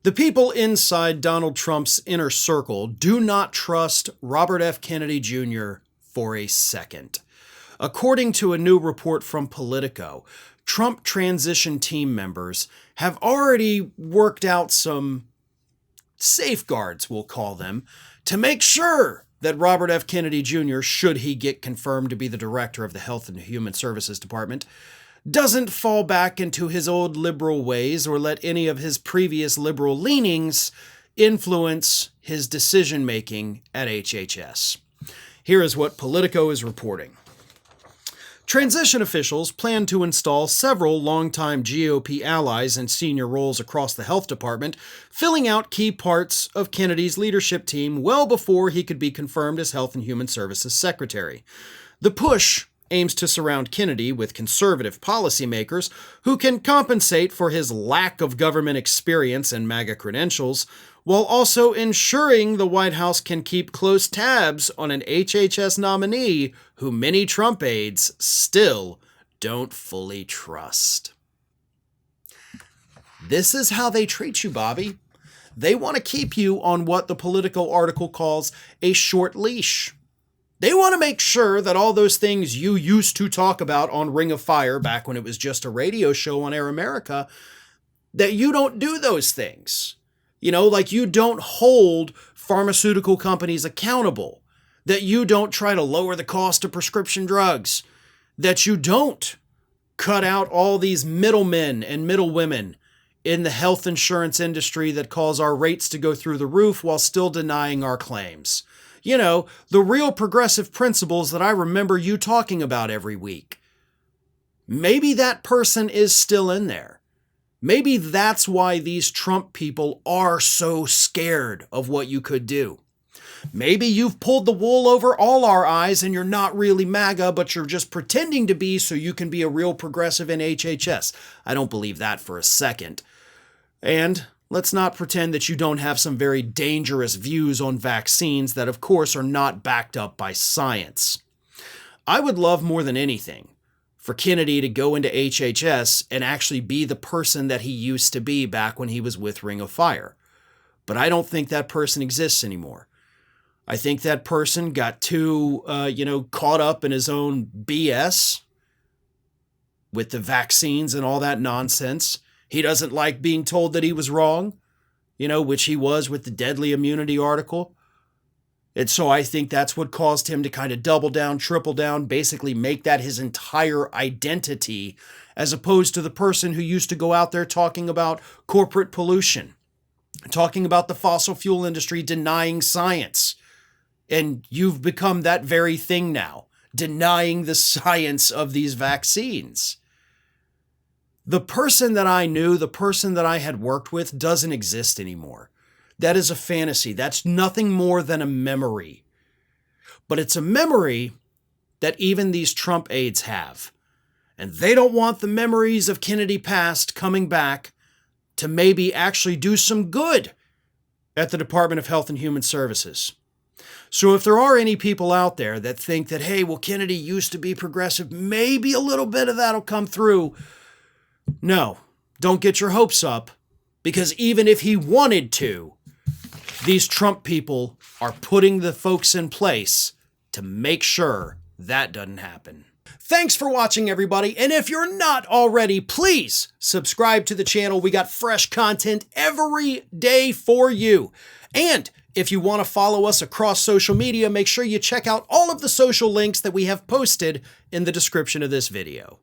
The people inside Donald Trump's inner circle do not trust Robert F. Kennedy Jr. for a second. According to a new report from Politico, Trump transition team members have already worked out some safeguards, we'll call them, to make sure that Robert F. Kennedy Jr., should he get confirmed to be the director of the Health and Human Services Department, doesn't fall back into his old liberal ways or let any of his previous liberal leanings influence his decision-making at HHS. Here is what Politico is reporting. Transition officials plan to install several longtime GOP allies in senior roles across the health department, filling out key parts of Kennedy's leadership team well before he could be confirmed as Health and Human Services Secretary. The push aims to surround Kennedy with conservative policymakers who can compensate for his lack of government experience and MAGA credentials, while also ensuring the White House can keep close tabs on an HHS nominee who many Trump aides still don't fully trust. This is how they treat you, Bobby. They want to keep you on what the Politico article calls a short leash. They want to make sure that all those things you used to talk about on Ring of Fire back when it was just a radio show on Air America, that you don't do those things. You know, like you don't hold pharmaceutical companies accountable, that you don't try to lower the cost of prescription drugs, that you don't cut out all these middlemen and middlewomen in the health insurance industry that cause our rates to go through the roof while still denying our claims. You know, the real progressive principles that I remember you talking about every week. Maybe that person is still in there. Maybe that's why these Trump people are so scared of what you could do. Maybe you've pulled the wool over all our eyes and you're not really MAGA, but you're just pretending to be so you can be a real progressive in HHS. I don't believe that for a second. And let's not pretend that you don't have some very dangerous views on vaccines that, of course, are not backed up by science. I would love more than anything for Kennedy to go into HHS and actually be the person that he used to be back when he was with Ring of Fire. But I don't think that person exists anymore. I think that person got too, caught up in his own BS with the vaccines and all that nonsense. He doesn't like being told that he was wrong, which he was with the deadly immunity article. And so I think that's what caused him to kind of double down, triple down, basically make that his entire identity, as opposed to the person who used to go out there talking about corporate pollution, talking about the fossil fuel industry denying science. And you've become that very thing now, denying the science of these vaccines. The person that I knew, the person that I had worked with, doesn't exist anymore. That is a fantasy. That's nothing more than a memory. But it's a memory that even these Trump aides have. And they don't want the memories of Kennedy past coming back to maybe actually do some good at the Department of Health and Human Services. So if there are any people out there that think that, hey, well, Kennedy used to be progressive, maybe a little bit of that'll come through. No, don't get your hopes up, because even if he wanted to, these Trump people are putting the folks in place to make sure that doesn't happen. Thanks for watching, everybody. And if you're not already, please subscribe to the channel. We got fresh content every day for you. And if you want to follow us across social media, make sure you check out all of the social links that we have posted in the description of this video.